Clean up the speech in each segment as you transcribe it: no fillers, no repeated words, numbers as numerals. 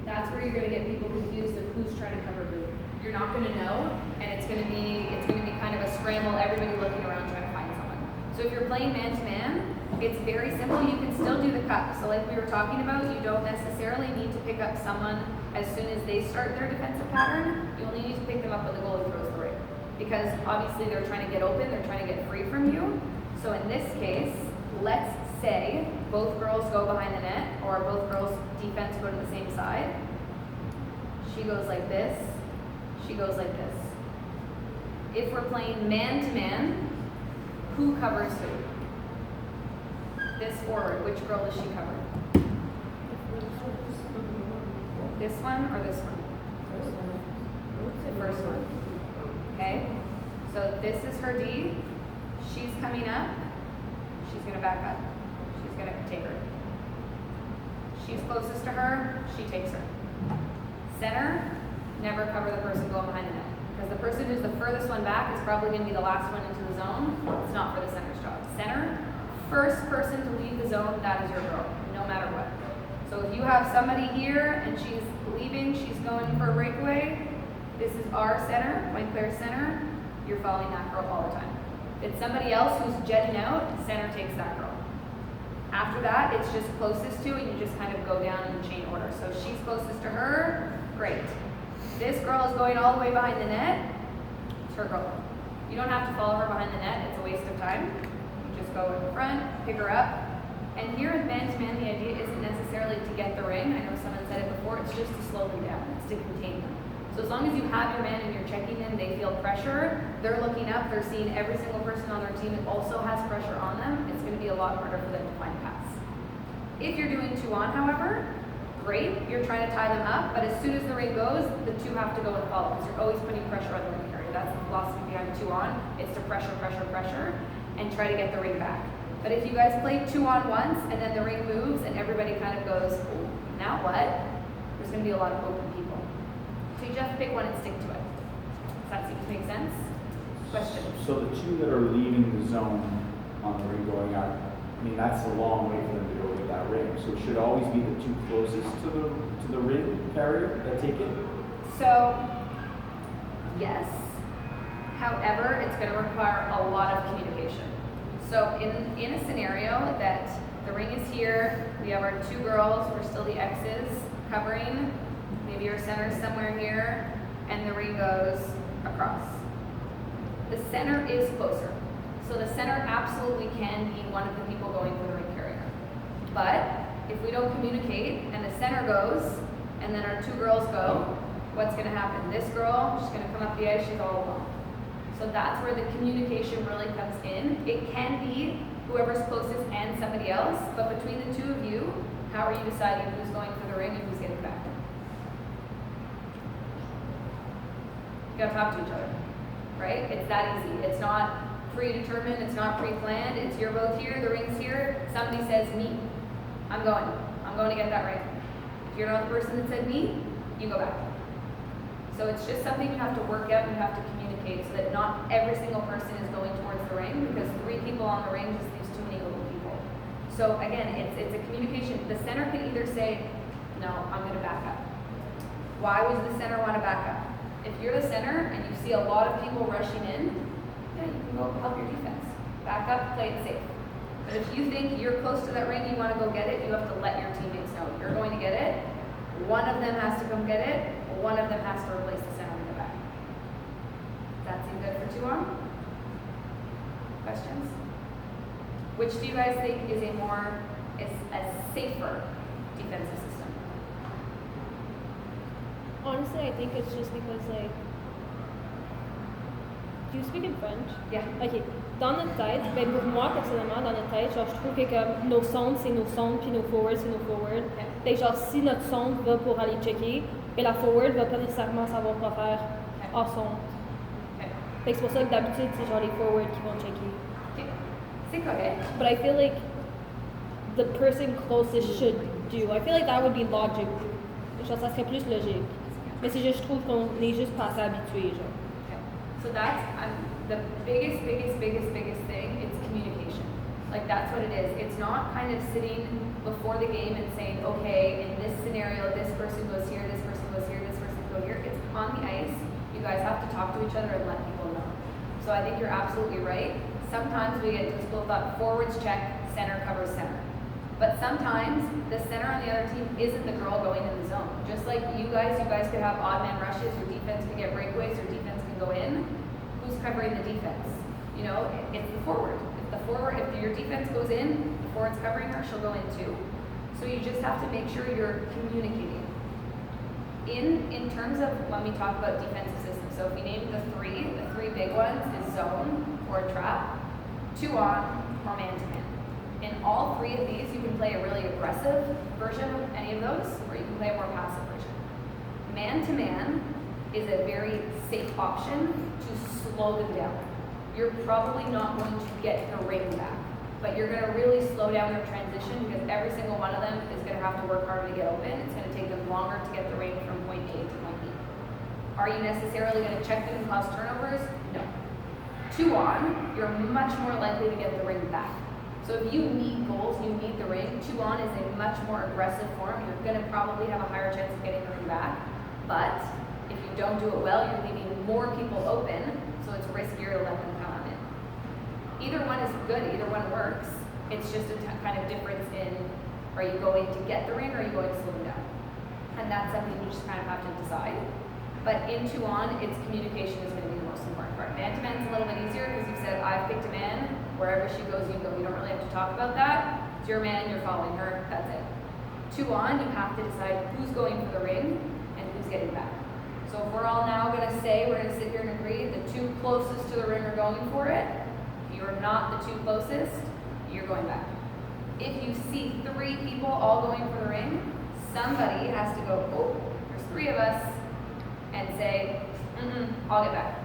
That's where you're going to get people confused of who's trying to cover who. You're not going to know, and it's going to be kind of a scramble, everybody looking around trying to find someone. So if you're playing man-to-man, it's very simple. You can still do the cup. So like we were talking about, you don't necessarily need to pick up someone as soon as they start their defensive pattern. You only need to pick them up when the goalie throws the ring. Because obviously they're trying to get open, they're trying to get free from you. So in this case, let's say both girls go behind the net, or both girls' defense go to the same side. She goes like this, she goes like this. If we're playing man-to-man, who covers who? This forward, which girl does she cover? This one or this one? The first one. Okay? So this is her D. She's coming up. She's going to back up. She's going to take her. She's closest to her. She takes her. Center, never cover the person going behind the net. Because the person who's the furthest one back is probably going to be the last one into the zone. It's not for the center's job. Center, first person to leave the zone, that is your girl, no matter what. So if you have somebody here and she's leaving, she's going for a breakaway, this is our center, Point Claire center, you're following that girl all the time. If it's somebody else who's jetting out, center takes that girl. After that, it's just closest to, and you just kind of go down in the chain order. So she's closest to her, great. This girl is going all the way behind the net, it's her girl. You don't have to follow her behind the net, it's a waste of time. You just go in the front, pick her up. And here in man-to-man, the idea isn't necessarily to get the ring. I know someone said it before, it's just to slow them down, it's to contain them. So as long as you have your man and you're checking them, they feel pressure, they're looking up, they're seeing every single person on their team that also has pressure on them, it's going to be a lot harder for them to find a pass. If you're doing 2-on, however, great, you're trying to tie them up, but as soon as the ring goes, the two have to go and follow, because you're always putting pressure on the ring carrier. That's the philosophy behind 2-on, it's to pressure, and try to get the ring back. But if you guys play 2-on once, and then the ring moves, and everybody kind of goes, oh, now what? There's going to be a lot of open people. So you just pick one and stick to it. Does that seem to make sense? Questions? So the two that are leaving the zone on the ring going up, I mean, that's a long way for them to go get that ring. So it should always be the two closest to the ring carrier that take it? So, yes. However, it's going to require a lot of communication. So in a scenario that the ring is here, we have our two girls, we're still the X's covering, maybe our center's somewhere here, and the ring goes across. The center is closer. So the center absolutely can be one of the people going for the ring carrier. But if we don't communicate and the center goes, and then our two girls go, what's going to happen? This girl, she's going to come up the ice, she's all alone. So that's where the communication really comes in. It can be whoever's closest and somebody else, but between the two of you, how are you deciding who's going for the ring and who's getting back? You gotta talk to each other, right? It's that easy. It's not predetermined, it's not pre-planned, it's you're both here, the ring's here, somebody says me. I'm going to get that ring. If you're not the person that said me, you go back. So it's just something you have to work out and you have to communicate so that not every single person is going towards the ring, because 3 people on the ring just leaves too many little people. So again, it's a communication. The center can either say, no, I'm going to back up. Why would the center want to back up? If you're the center and you see a lot of people rushing in, yeah, you can go help your defense. Back up, play it safe. But if you think you're close to that ring, you want to go get it, you have to let your teammates know you're going to get it. One of them has to come get it. One of them has to replace the center in the back. Does that seem good for 2-on? Questions? Which do you guys think is a safer defensive system? Honestly, I think it's just because, like, do you speak in French? Yeah. Ok. Dans notre tête, ben pour moi, personnellement, dans notre tête, genre, je trouve que comme nos centres, c'est nos centres, puis nos forwards, c'est nos forwards. Okay. Fait que genre, si notre centre va pour aller checker, ben la forward va pas nécessairement savoir quoi faire en centre. Okay. Fait que c'est pour ça que d'habitude, c'est genre les forwards qui vont checker. Okay. C'est correct. But I feel like the person closest should do. I feel like that would be logic. Genre, ça serait plus logique. Mais c'est juste, je trouve qu'on est juste pas assez habitué, genre. Okay. So that's the biggest thing. It's communication. Like that's what it is. It's not kind of sitting before the game and saying, okay, in this scenario, this person goes here, this person goes here, this person goes here. It's on the ice. You guys have to talk to each other and let people know. So I think you're absolutely right. Sometimes we get to school thought forwards check, center covers center. But sometimes the center on the other team isn't the girl going in the zone. Just like you guys could have odd man rushes, your defense can get breakaways, your defense can go in. Who's covering the defense? You know, it's the forward. If your defense goes in, the forward's covering her, she'll go in too. So you just have to make sure you're communicating. In terms of when we talk about defensive systems, so if we name the three big ones is zone or trap, 2 on, or man-to-man. In all 3 of these, you can play a really aggressive version of any of those, or you can play a more passive version. Man-to-man is a very safe option to slow them down. You're probably not going to get the ring back, but you're going to really slow down their transition because every single one of them is going to have to work harder to get open. It's going to take them longer to get the ring from point A to point B. Are you necessarily going to check them and cause turnovers? No. 2 on, you're much more likely to get the ring back. So if you need goals, you need the ring, 2 on is a much more aggressive form. You're going to probably have a higher chance of getting the ring back. But if you don't do it well, you're leaving more people open, so it's riskier to let them come in. Either one is good, either one works. It's just a kind of difference in, are you going to get the ring or are you going to slow them down? And that's something you just kind of have to decide. But in 2 on, it's communication is going to be the most important part. Man-to-man's a little bit easier because you've said, I've picked a man, wherever she goes, you go. You don't really have to talk about that. It's your man, you're following her, that's it. 2 on, you have to decide who's going for the ring and who's getting back. So if we're all now going to say, we're going to sit here and agree, the 2 closest to the ring are going for it. If you're not the 2 closest, you're going back. If you see 3 people all going for the ring, somebody has to go, oh, there's 3 of us, and say, I'll get back.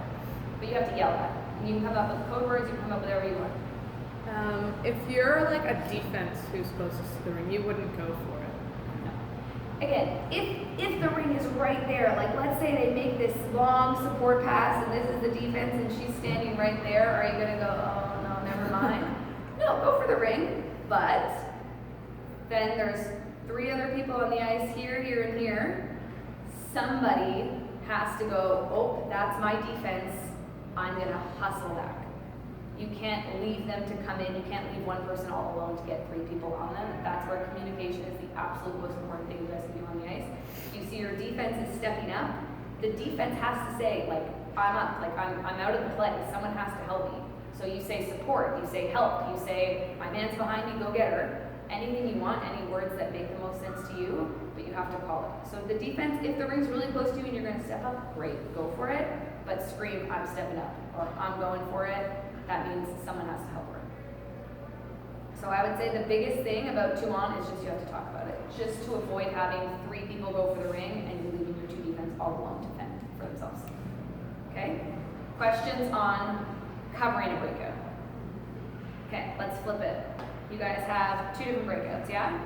But you have to yell that. And you can come up with code words, you can come up with whatever you want. If you're like a defense who's closest to the ring, you wouldn't go for it. No. Again, if the ring is right there, like let's say they make this long support pass and this is the defense and she's standing right there, are you gonna go, oh no, never mind? No, go for the ring, but then there's 3 other people on the ice here, here, and here. Somebody has to go, oh, that's my defense, I'm gonna hustle back. You can't leave them to come in. You can't leave one person all alone to get 3 people on them. That's where communication is the absolute most important thing you guys can do on the ice. If you see your defense is stepping up, the defense has to say, like, I'm up, like I'm out of the play. Someone has to help me. So you say support, you say help, you say my man's behind me, go get her. Anything you want, any words that make the most sense to you, but you have to call it. So the defense, if the ring's really close to you and you're going to step up, great, go for it. But scream, I'm stepping up, or I'm going for it. That means someone has to help her. So I would say the biggest thing about 2 on is just you have to talk about it. Just to avoid having 3 people go for the ring and you're leaving your 2 defense all alone to fend for themselves. Okay? Questions on covering a breakout? Okay, let's flip it. You guys have 2 different breakouts, yeah?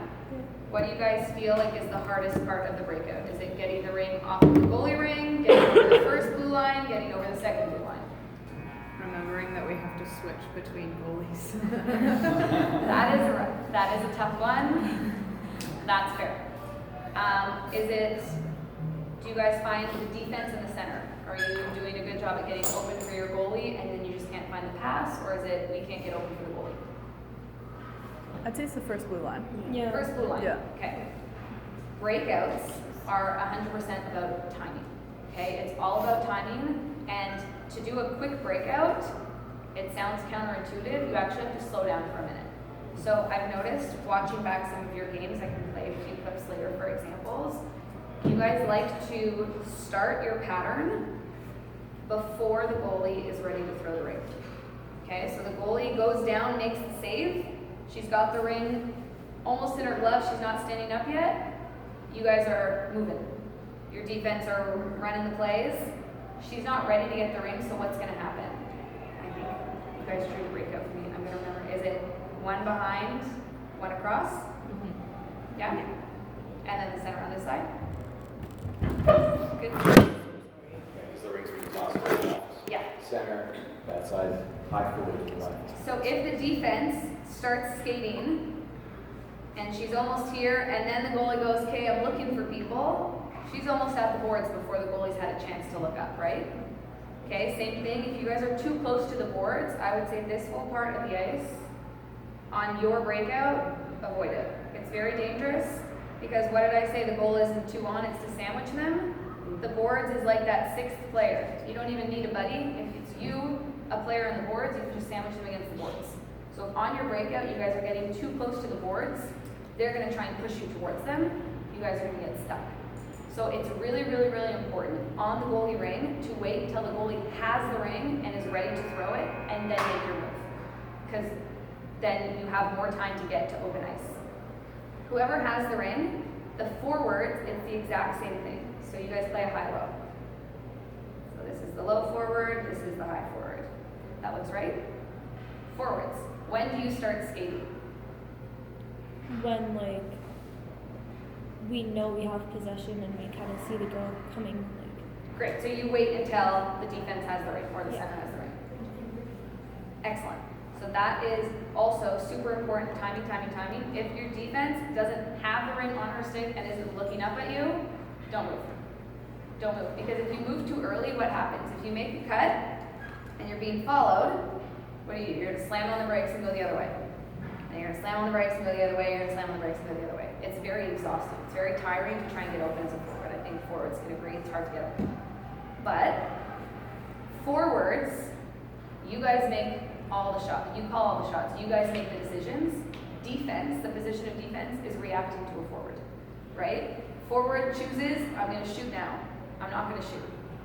What do you guys feel like is the hardest part of the breakout? Is it getting the ring off of the goalie ring, getting over the first blue line, getting over the second blue line? Remembering that we have to switch between goalies. That is a tough one. That's fair. Do you guys find the defense in the center? Are you doing a good job at getting open for your goalie and then you just can't find the pass, or is it we can't get open for the goalie? I'd say it's the first blue line. Yeah. First blue line. Yeah. Okay. Breakouts are 100% about timing. Okay, it's all about timing, and to do a quick breakout, it sounds counterintuitive. You actually have to slow down for a minute. So I've noticed watching back some of your games, I can play a few clips later for examples. You guys like to start your pattern before the goalie is ready to throw the ring. Okay, so the goalie goes down, makes the save. She's got the ring almost in her glove. She's not standing up yet. You guys are moving. Your defense are running the plays. She's not ready to get the ring, so what's going to happen? I think you guys drew the breakout for me. I'm going to remember. Is it 1 behind, 1 across? Mm-hmm. Yeah? And then the center on this side? Good. Because the rings we can toss it. Yeah. Center, that side, high forward to the left. So if the defense starts skating and and she's almost here, and then the goalie goes, okay, I'm looking for people. She's almost at the boards before the goalie's had a chance to look up, right? Okay, same thing, if you guys are too close to the boards, I would say this whole part of the ice, on your breakout, avoid it. It's very dangerous, because what did I say the goal isn't two on, it's to sandwich them. The boards is like that sixth player. You don't even need a buddy. If it's you, a player on the boards, you can just sandwich them against the boards. So if on your breakout, you guys are getting too close to the boards, they're gonna try and push you towards them. You guys are gonna get stuck. So it's really, really, really important on the goalie ring to wait until the goalie has the ring and is ready to throw it, and then make your move. Because then you have more time to get to open ice. Whoever has the ring, the forwards, it's the exact same thing. So you guys play a high-low. So this is the low forward, this is the high forward. That looks right? Forwards. When do you start skating? When like we know we have possession and we kind of see the girl coming. Like. Great. So you wait until the defense has the ring or the Yeah. center has the ring. Excellent. So that is also super important. Timing, timing, timing. If your defense doesn't have the ring on her stick and isn't looking up at you, don't move. Don't move. Because if you move too early, what happens? If you make a cut and you're being followed, what do you do? You're going to slam on the brakes and go the other way. And you're going to slam on the brakes and go the other way. You're going to slam on the brakes and go the other way. It's very exhausting. It's very tiring to try and get open as a forward. I think forwards can agree it's hard to get open. But forwards, you guys make all the shots. You call all the shots. You guys make the decisions. Defense, the position of defense, is reacting to a forward, right? Forward chooses, I'm going to shoot now. I'm not going to shoot.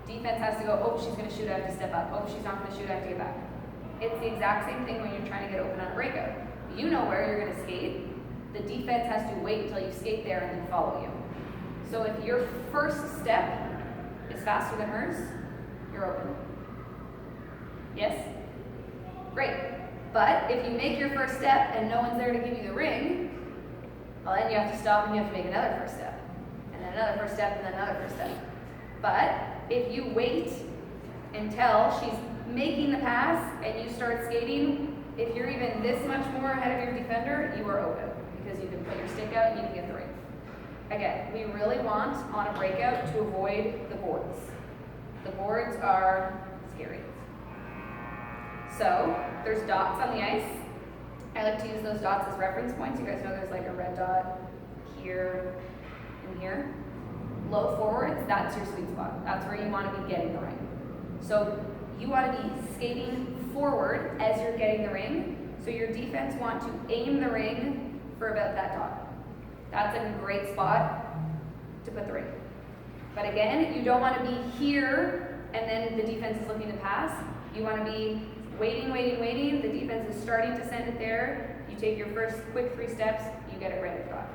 Defense has to go, oh, she's going to shoot, I have to step up. Oh, she's not going to shoot, I have to get back. It's the exact same thing when you're trying to get open on a breakout. You know where you're going to skate. The defense has to wait until you skate there and then follow you. So if your first step is faster than hers, you're open. Yes? Great. But if you make your first step and no one's there to give you the ring, well, then you have to stop and you have to make another first step. And then another first step and then another first step. But if you wait until she's making the pass and you start skating, if you're even this much more ahead of your defender, you are open. Because you can put your stick out and you can get the ring. Again, we really want on a breakout to avoid the boards. The boards are scary. So, there's dots on the ice. I like to use those dots as reference points. You guys know there's like a red dot here and here. Low forwards, that's your sweet spot. That's where you want to be getting the ring. So, you want to be skating forward as you're getting the ring. So your defense want to aim the ring for about that dot. That's a great spot to put the ring. But again, you don't want to be here and then the defense is looking to pass. You want to be waiting, waiting, waiting. The defense is starting to send it there. You take your first quick 3 steps, you get it right at the dot.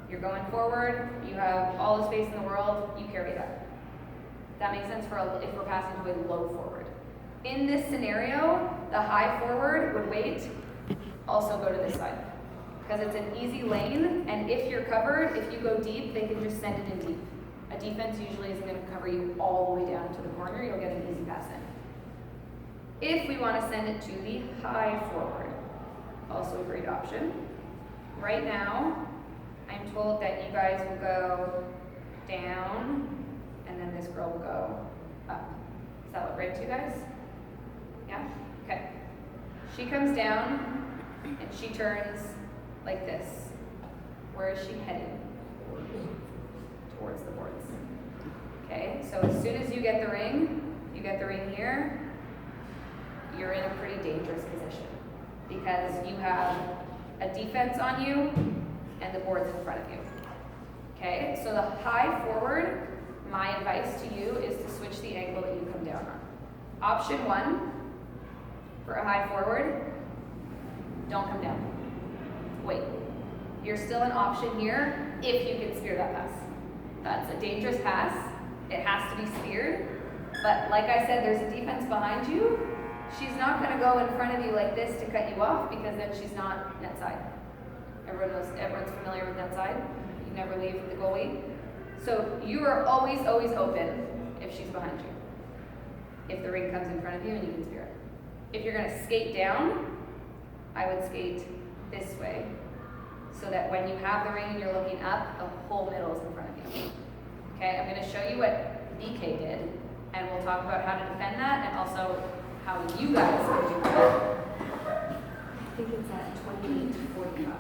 You're going forward, you have all the space in the world, you carry that. That makes sense for if we're passing to a low forward. In this scenario, the high forward would wait, also go to this side. Because it's an easy lane, and if you're covered, if you go deep, they can just send it in deep. A defense usually isn't going to cover you all the way down to the corner, you'll get an easy pass in. If we want to send it to the high forward, also a great option. Right now, I'm told that you guys will go down, and then this girl will go up. Does that look right to you guys? Yeah? Okay. She comes down, and she turns like this. Where is she heading? Towards the boards. Okay, so as soon as you get the ring here, you're in a pretty dangerous position because you have a defense on you and the board's in front of you. Okay, so the high forward, my advice to you is to switch the angle that you come down on. Option 1 for a high forward, don't come down. Wait. You're still an option here if you can spear that pass. That's a dangerous pass. It has to be speared. But like I said, there's a defense behind you. She's not going to go in front of you like this to cut you off because then she's not net side. Everyone's familiar with net side. You never leave the goalie. So you are always, always open if she's behind you. If the ring comes in front of you and you can spear it. If you're going to skate down, I would skate this way. so that when you have the ring and you're looking up, the whole middle is in front of you. Okay, I'm gonna show you what BK did, and we'll talk about how to defend that and also how you guys can do that. I think it's at 28 to 45.